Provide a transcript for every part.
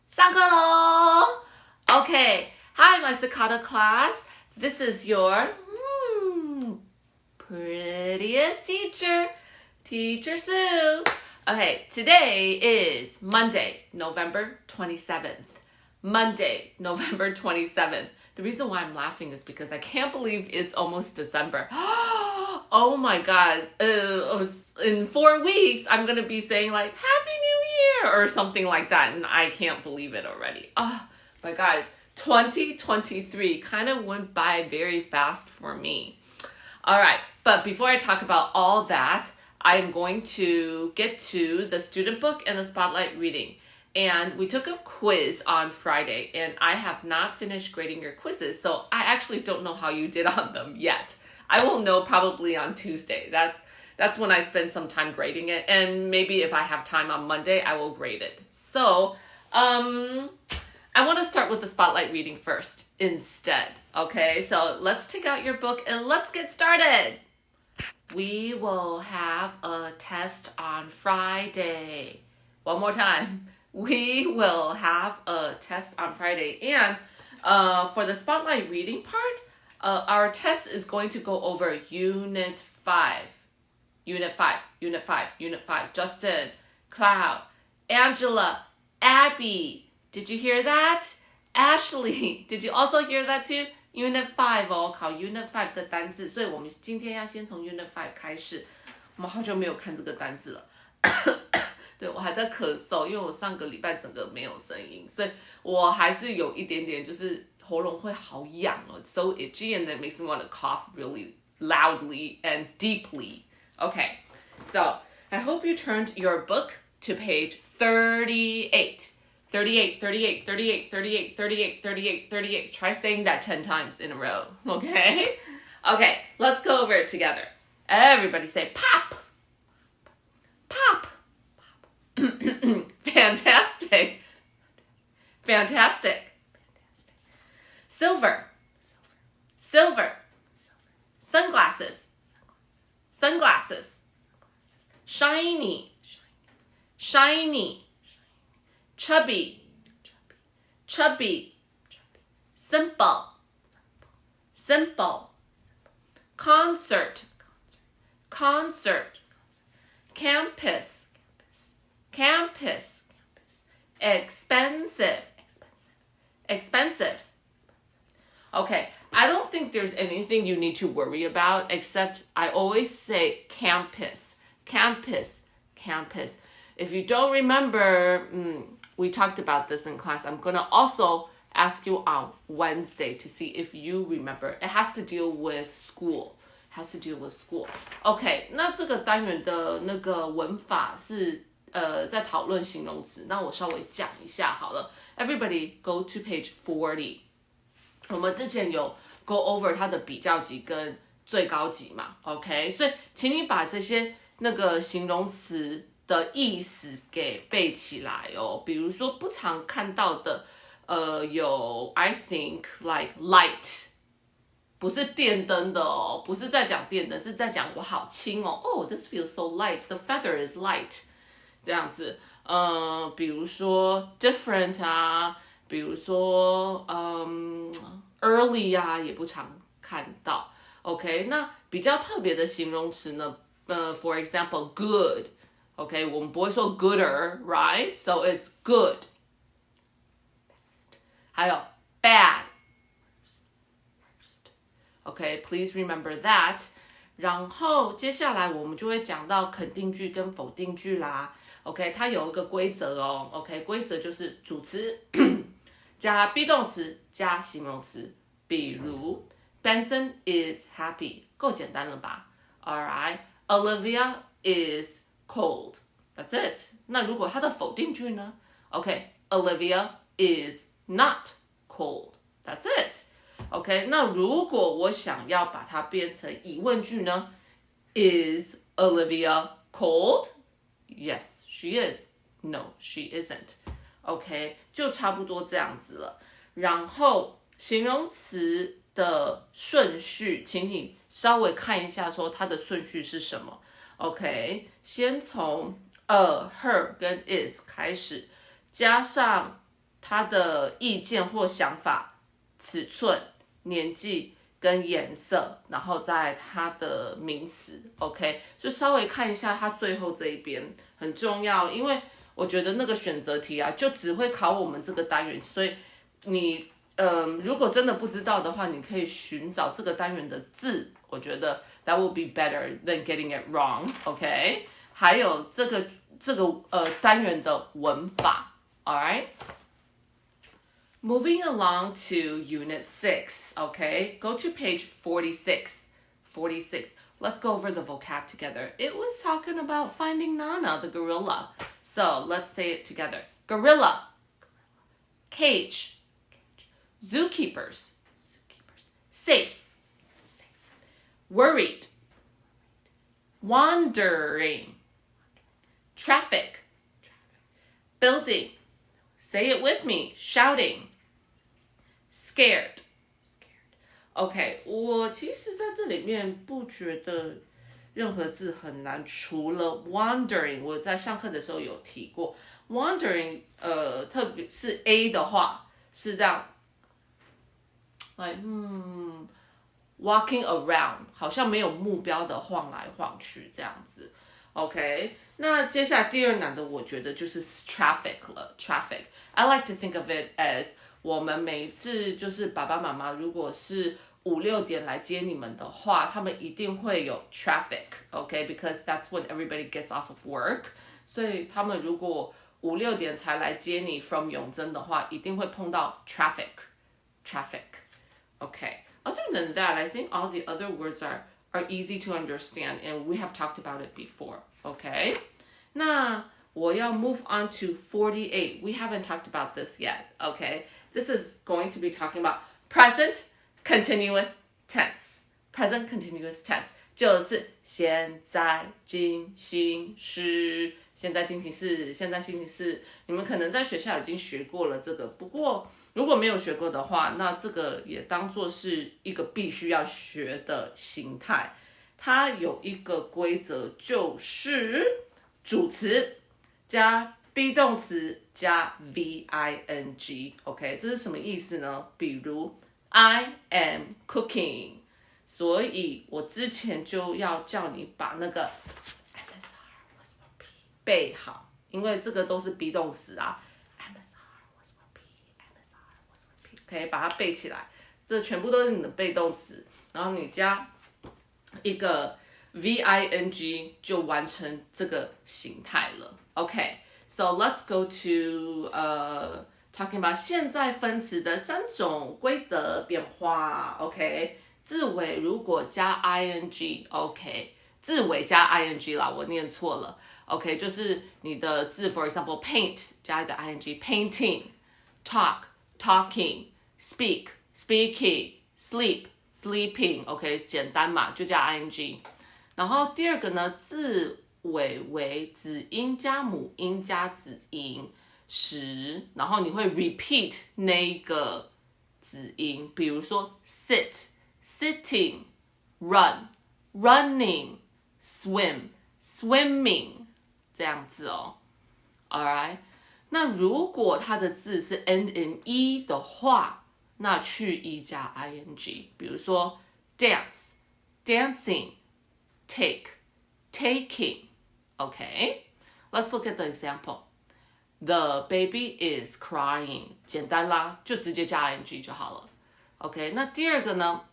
上课喽 Okay, hi my Cicada class. This is your prettiest teacher, Teacher Sue. Okay, today is Monday, November 27th. Monday, November 27th. The reason why I'm laughing is because I can't believe it's almost December. Oh my God. In 4 weeks, I'm going to be saying like, Happy New Year or something like that. And I can't believe it already. Oh my God. 2023 kind of went by very fast for me. All right. But before I talk about all that, I'm going to get to the student book and the spotlight reading. And we took a quiz on Friday, and I have not finished grading your quizzes, so I actually don't know how you did on them yet. I will know probably on Tuesday. That's when I spend some time grading it, and maybe if I have time on Monday, I will grade it. So, I want to start with the spotlight reading first instead, okay? So let's take out your book and let's get started. We will have a test on Friday. One more time. We will have a test on Friday. And for the spotlight reading part, our test is going to go over Unit 5. Unit 5, Unit 5, Unit 5. Justin, Cloud, Angela, Abby. Did you hear that? Ashley, did you also hear that too? Unit 5哦，考 Unit 5的单字，所以我们今天要先从 Unit 5开始。我们好久没有看这个单字了。对，我还在咳嗽，因为我上个礼拜整个没有声音，所以我还是有一点点，就是喉咙会好痒哦 ，it's so itchy and it makes me want to cough really loudly and deeply. Okay, so I hope you turned your book to page 38. 38, 38, 38, 38, 38, 38, 38. Try saying that 10 times in a row, okay? Okay, let's go over it together. Everybody say pop. Pop. Fantastic. Fantastic. Silver. Silver. Sunglasses. Sunglasses. Shiny. Shiny. Chubby. Chubby. Simple. Simple. Concert. Concert. Campus. Campus. Expensive. Expensive. Okay, I don't think there's anything you need to worry about except I always say campus. Campus. Campus. If you don't remember, we talked about this in class. I'm going to also ask you on Wednesday to see if you remember. It has to deal with school. Has to deal with school. Okay, 那这个单元的那个文法是在讨论形容词，那我稍微讲一下好了。Everybody go to page 40. 我们之前有 go over 它的比较级跟最高级嘛 ，OK？ 所以请你把这些那个形容词的意思给背起来哦。比如说不常看到的，有 I think like light， 不是电灯的哦，不是在讲电灯，是在讲我好轻哦。Oh, this feels so light. The feather is light. 这样子，比如说 different 啊，比如说early 啊，也不常看到。OK， 那比较特别的形容词呢，for example, good。OK， 我们不会说 gooder, right? So it's good. 还有 bad. OK, please remember that. 然后接下来我们就会讲到肯定句跟否定句啦。OK， 它有一个规则哦。OK， 规则就是主词加 be 动词加形容词。比如 Benson is happy， 够简单了吧 ？Alright, Olivia is cold. That's it. 那如果它的否定句呢 ？OK, Olivia is not cold. That's it. OK, 那如果我想要把它变成疑问句呢 ？Is Olivia cold? Yes, she is. No, she isn't. OK, 就差不多这样子了。然后形容词的顺序，请你稍微看一下，说它的顺序是什么。OK， 先从her 跟 is 开始，加上他的意见或想法、尺寸、年纪跟颜色，然后再他的名词 ，OK， 就稍微看一下他最后这一边很重要，因为我觉得那个选择题啊，就只会考我们这个单元，所以你如果真的不知道的话，你可以寻找这个单元的字，我觉得 that will be better than getting it wrong，OK， 还有这个单元的文法 ，alright。Moving along to Unit 6, okay? Go to page 46. 46. Let's go over the vocab together. It was talking about finding Nana, the gorilla. So let's say it together. Gorilla. Cage. Zookeepers. Safe. Worried. Wandering. Traffic. Building. Say it with me. Shouting. Scared. OK， 我其实在这里面不觉得任何字很难，除了 wandering， 我在上课的时候有提过 wandering， 特别是 A 的话是这样，walking around， 好像没有目标的晃来晃去这样子。OK， 那接下来第二难的，我觉得就是 traffic 了。traffic，I like to think of it as 我们每一次就是爸爸妈妈如果是5、6点来接你们的话，他们一定会有 traffic，OK，because that's when everybody gets off of work。所以他们如果5、6点才来接你 from 永贞的话，一定会碰到 traffic。OK，other than that, I think all the other words are easy to understand, and we have talked about it before. Okay, 那我要 move on to 48. We haven't talked about this yet. Okay, this is going to be talking about present continuous tense. Present continuous tense 就是现在进行时。现在进行式，你们可能在学校已经学过了这个，不过如果没有学过的话，那这个也当作是一个必须要学的形态。它有一个规则，就是主词加 be 动词加 VING。OK， 这是什么意思呢？比如 I am cooking， 所以我之前就要叫你把那个背好，因为这个都是 be 动词啊。可以把它背起来，这全部都是你的被动词，然后你加一个 VING 就完成这个形态了。OK，so let's go to talking about 现在分词的3种规则变化。OK， 字尾如果加 ING，OK， 字尾加 ING 啦，我念错了。OK， 就是你的字 ，for example paint 加一个 ING，painting， talk talking。Speak, speaking, sleep, sleeping, OK， 简单嘛，就加 ing。然后第二个呢，字尾为子音加母音加子音时，然后你会 repeat 那个子音，比如说 sit, sitting, run, running, swim, swimming 这样子哦。Alright， 那如果它的字是 end in e 的话，那去 e 加 ing， 比如说 dance, dancing, take, taking. Okay, let's look at the example. The baby is crying. 简单啦，就直接加 ing 就好了。OK， 那第二个呢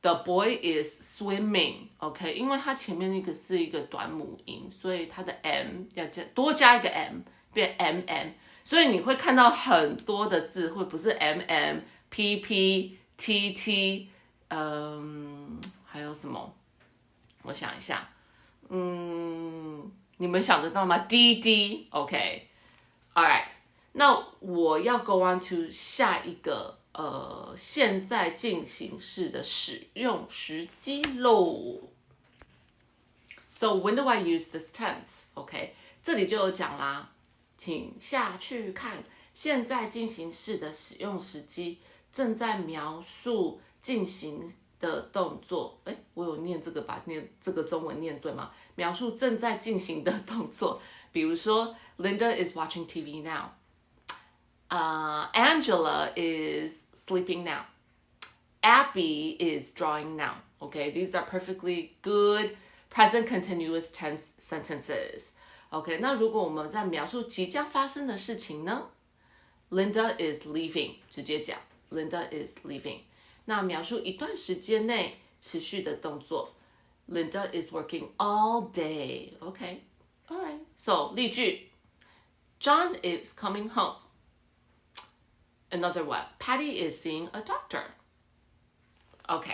？The boy is swimming. OK， 因为它前面那个是一个短母音，所以它的 m 要多加一个 m， 变 mm。所以你会看到很多的字会不是 mm。PP、TT， 还有什么？我想一下，你们想得到吗？DD，OK，All right， 那我要 go on to 下一个现在进行式的使用时机喽。So when do I use this tense? OK， 这里就有讲啦，请下去看现在进行式的使用时机。正在描述进行的动作，我有念这个吧？念这个中文念对吗？描述正在进行的动作，比如说 Linda is watching TV now. Angela is sleeping now. Abby is drawing now. Okay, these are perfectly good present continuous tense sentences. OK， 那如果我们在描述即将发生的事情呢 ？Linda is leaving， 直接讲 Linda is leaving。那描述一段时间内持续的动作 ，Linda is working all day。OK， all right。So 例句 ，John is coming home。Another one, Patty is seeing a doctor. OK，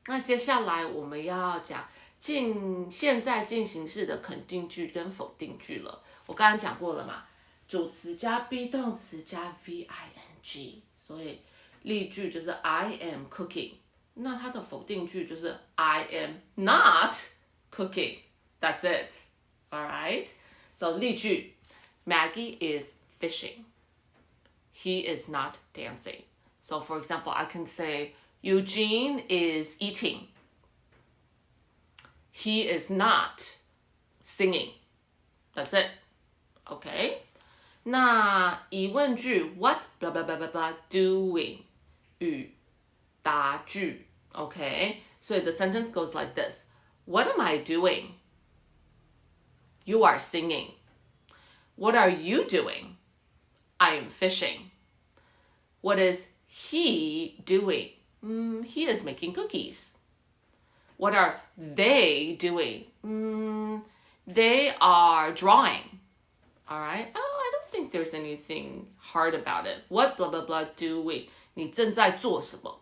那接下来我们要讲现在进行式的肯定句跟否定句了。我刚刚讲过了嘛，主词加 be 动词加 VING， 所以例句就是 I am cooking， 那它的否定句就是 I am not cooking. That's it. All right. So 例句 Maggie is fishing.He is not dancing. So for example, I can say, Eugene is eating. He is not singing. That's it. Okay? 那疑问句 what blah blah blah blah blah doing 语答句 Okay? So the sentence goes like this. What am I doing? You are singing. What are you doing? I am fishing. What is he doing? He is making cookies. What are they doing? They are drawing. All right? Oh, I don't think there's anything hard about it. What blah blah blah doing? 你正在做什么？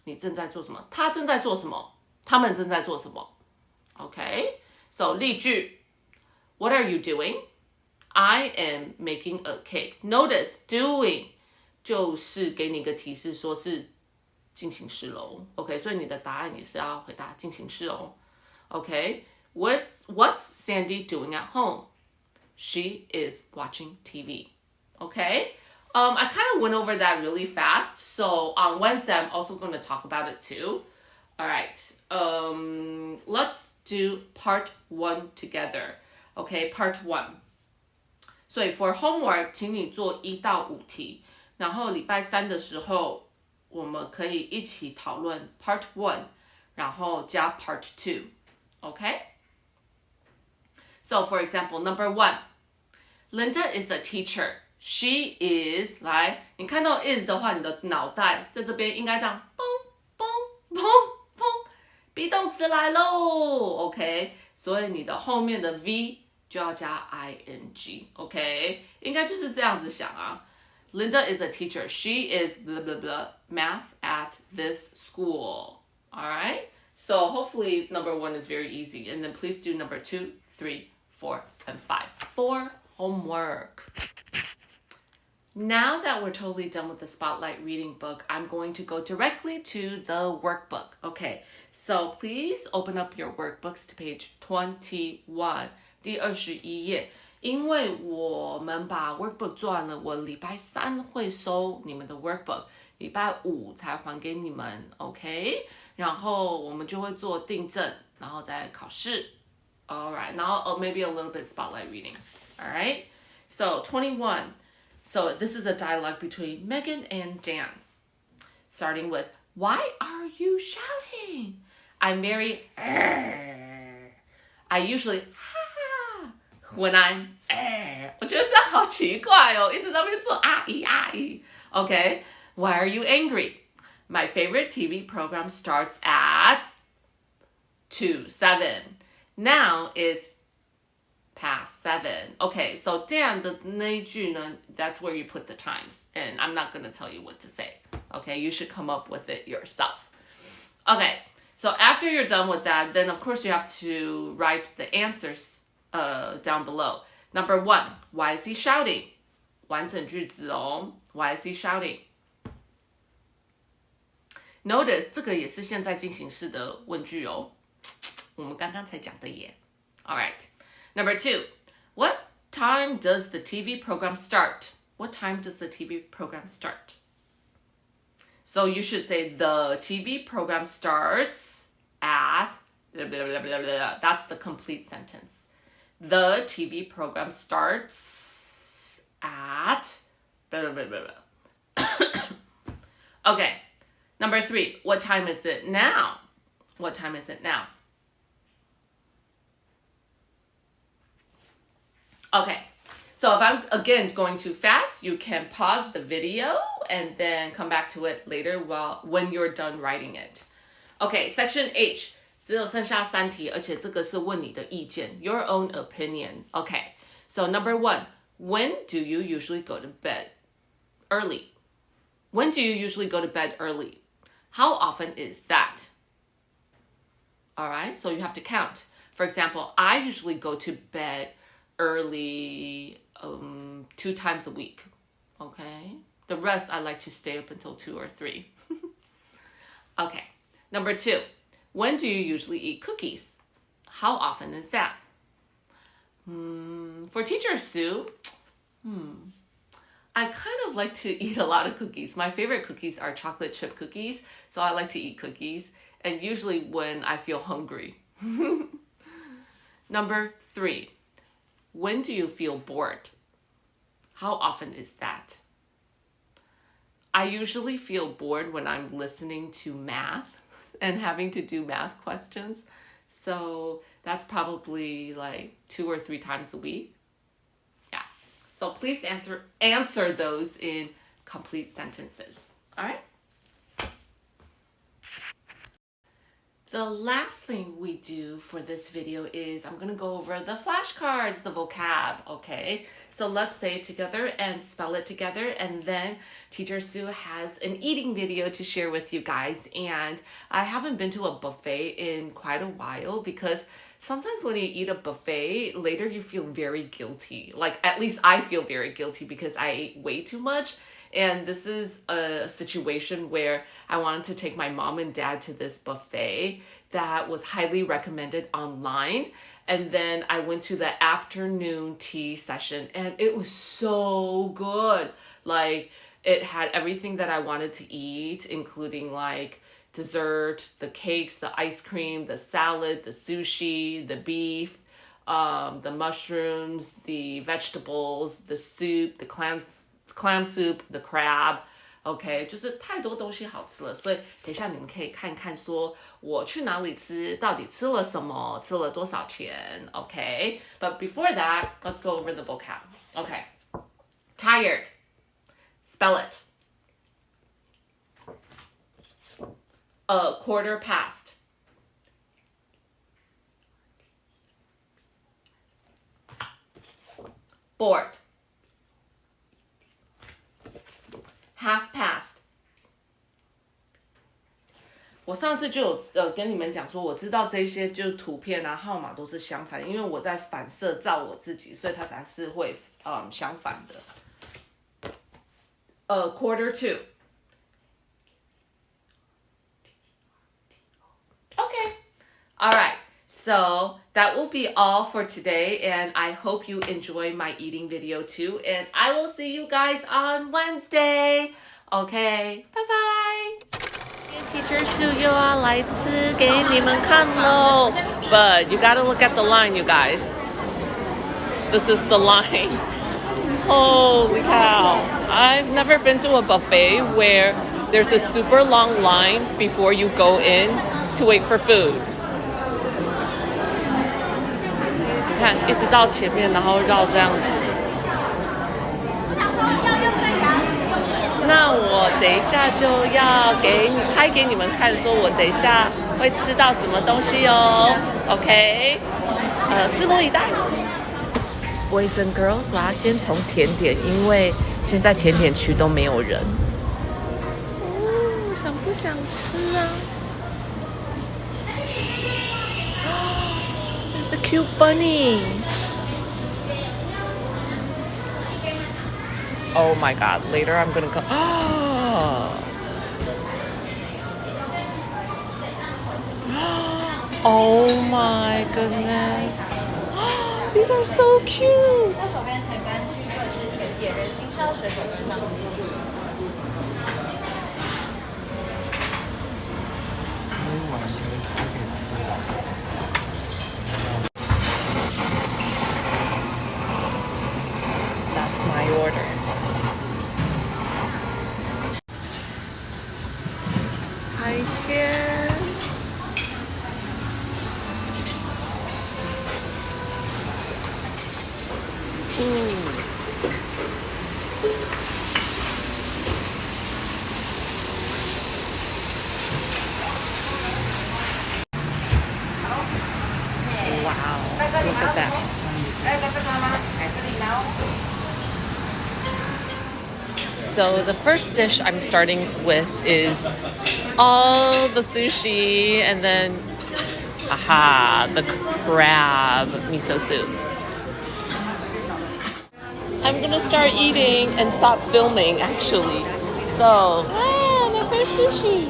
你正在做什么？他正在做什么？他们正在做什么？ Okay? So 例句 What are you doing?I am making a cake. Notice doing 就是给你一个提示，说是进行式喽。OK， 所以你的答案也是要回答进行式哦。OK， what's Sandy doing at home? She is watching TV. OK, I kind of went over that really fast. So on Wednesday, I'm also going to talk about it too. All right, let's do part 1 together. OK, part 1. 所以 for homework 请你做1到5题，然后礼拜3的时候我们可以一起讨论 part 1， 然后加 part 2 OK? So for example, number 1 Linda is a teacher. She is 来你看到 is 的话，你的脑袋在这边应该这样嘣嘣嘣嘣 be 动词来咯 OK? 所以你的后面的 V就要加 ing, OK? 应该就是这样子想啊。Linda is a teacher. She is blah, blah, blah, math at this school. All right? So hopefully number 1 is very easy. And then please do number 2, 3, 4, and 5 for homework. Now that we're totally done with the Spotlight reading book, I'm going to go directly to the workbook. Okay, so please open up your workbooks to page 21. 第21页，因为我们把 workbook 做完了，我礼拜3会收你们的 workbook， 礼拜5才还给你们 ，OK？ 然后我们就会做订正，然后再考试。All right, now maybe a little bit spotlight reading. All right, so 21. So this is a dialogue between Megan and Dan, starting with, "Why are you shouting? I'm very. I usually." When I'm 我觉得这好奇怪哦，一直在那边做啊咦啊咦 Okay, why are you angry? My favorite TV program starts at 2:07. Now it's past 7. Okay, so Dan 的那一句呢 that's where you put the times. And I'm not going to tell you what to say. Okay, you should come up with it yourself. Okay, so after you're done with that, then of course you have to write the answers down below. Number 1, why is he shouting? 完整句子哦 Why is he shouting? Notice 这个也是现在进行式的问句哦我们刚刚才讲的耶 Alright. Number 2, what time does the TV program start? What time does the TV program start? So you should say the TV program starts at blah, blah, blah, blah, blah. That's the complete sentence. The TV program starts at Okay, number 3. What time is it now? What time is it now? Okay, so if I'm, again, going too fast, you can pause the video and then come back to it later when you're done writing it. Okay, section H. 只有剩下3题，而且这个是问你的意见 your own opinion. Okay, so number 1. When do you usually go to bed early? When do you usually go to bed early? How often is that? All right, so you have to count. For example, I usually go to bed early 2 times a week. Okay, the rest I like to stay up until 2 or 3. Okay, number 2. When do you usually eat cookies? How often is that? For teacher Sue, I kind of like to eat a lot of cookies. My favorite cookies are chocolate chip cookies, so I like to eat cookies, and usually when I feel hungry. Number 3. When do you feel bored? How often is that? I usually feel bored when I'm listening to math and having to do math questions. So that's probably like 2 or 3 times a week. Yeah. So please answer those in complete sentences. All right? The last thing we do for this video is I'm going to go over the flashcards, the vocab, okay? So let's say it together and spell it together, and then Teacher Sue has an eating video to share with you guys. And I haven't been to a buffet in quite a while because sometimes when you eat a buffet, later you feel very guilty. Like, at least I feel very guilty because I ate way too much. And this is a situation where I wanted to take my mom and dad to this buffet that was highly recommended online. And then I went to the afternoon tea session and it was so good. Like, it had everything that I wanted to eat, including like dessert, the cakes, the ice cream, the salad, the sushi, the beef, the mushrooms, the vegetables, the soup, the clam soup, the crab. OK, 就是太多东西好吃了，所以等一下你们可以看看说我去哪里吃，到底吃了什么，吃了多少钱。OK, but before that, let's go over the vocab. OK, tired. Spell it. A quarter past. Bored. Half past. 我上次就有跟你们讲说，我知道这些就图片啊号码都是相反的，因为我在反射照我自己，所以它才是会相反的。Quarter to. Okay. All right. So that will be all for today, and I hope you enjoy my eating video too, and I will see you guys on Wednesday. Okay, bye bye. Teacher Sue 又要来吃给你们看咯 But you gotta look at the line, you guys. This is the line. Holy cow. I've never been to a buffet where there's a super long line before you go in to wait for food. 你看，一直到前面，然后绕这样子。那我等一下就要拍给你们看，说我等一下会吃到什么东西哦。OK，拭目以待。Boys and girls， 我要先从甜点，因为现在甜点区都没有人。想不想吃啊？There's a cute bunny. Oh my god, later I'm gonna go. Oh my goodness. These are so cute. That's my order. Wow, look at that. So the first dish I'm starting with is all the sushi and then, the crab miso soup. I'm gonna start eating and stop filming actually. So, my first sushi.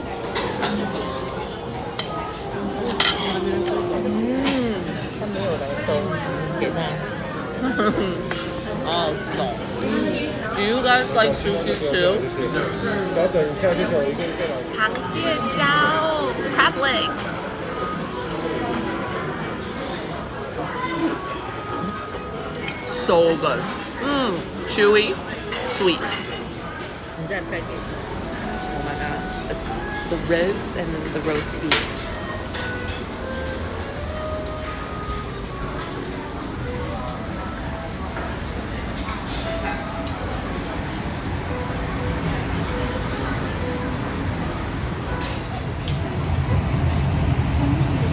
Awesome. Do you guys like sushi too? 稍等一下，就是有一个螃蟹胶 crab leg. So good. Chewy, sweet. Oh my god. The ribs and then the roast beef.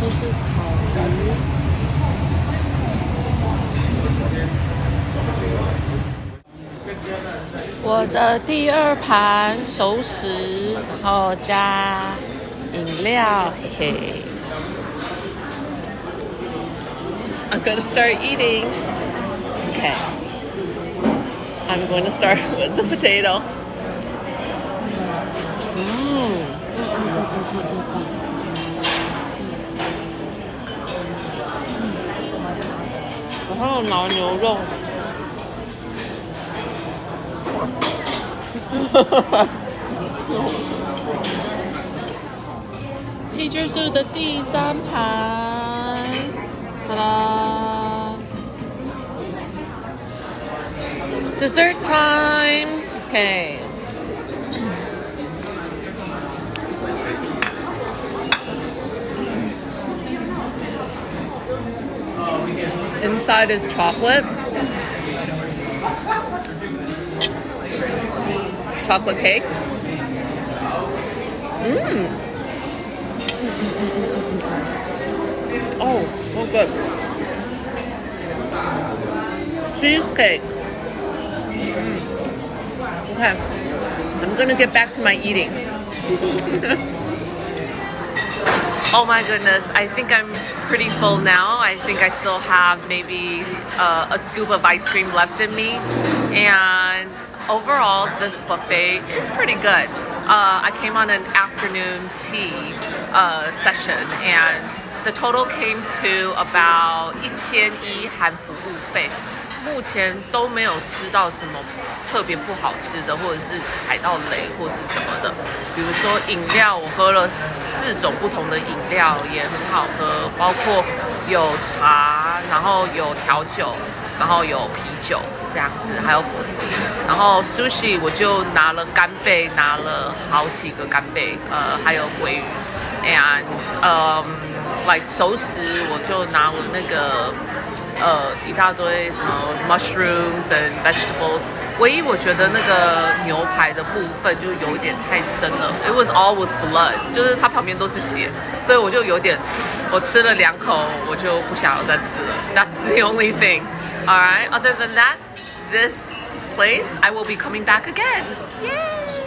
This is how 我的第二盘熟食，然后加饮料，嘿。I'm gonna start eating. Okay. I'm going to start with the potato. Oh, 还有拿牛肉。Teacher Sue 的第三盘，ta da! Dessert time. Okay. Inside is chocolate. Chocolate cake. Oh, so good. Cheesecake. Okay. I'm gonna get back to my eating. Oh my goodness, I think I'm pretty full now. I think I still have maybe a scoop of ice cream left in me. And overall, this buffet is pretty good. I came on an afternoon tea session and the total came to about 1,100含服务费。目前都没有吃到什么特别不好吃的，或者是踩到雷或是什么的。比如说饮料，我喝了4种不同的饮料，也很好喝，包括有茶，然后有调酒，然后有啤酒这样子，还有果汁。然后 sushi 我就拿了干贝，拿了好几个干贝，还有鲑鱼 ，and like 熟食我就拿了那个。一大堆什么 mushrooms and vegetables。唯一我觉得那个牛排的部分就有一点太深了。It was all with blood， 就是它旁边都是血，所以我就有点，我吃了2口，我就不想要再吃了。That's the only thing. Alright. Other than that, this place I will be coming back again. Yay!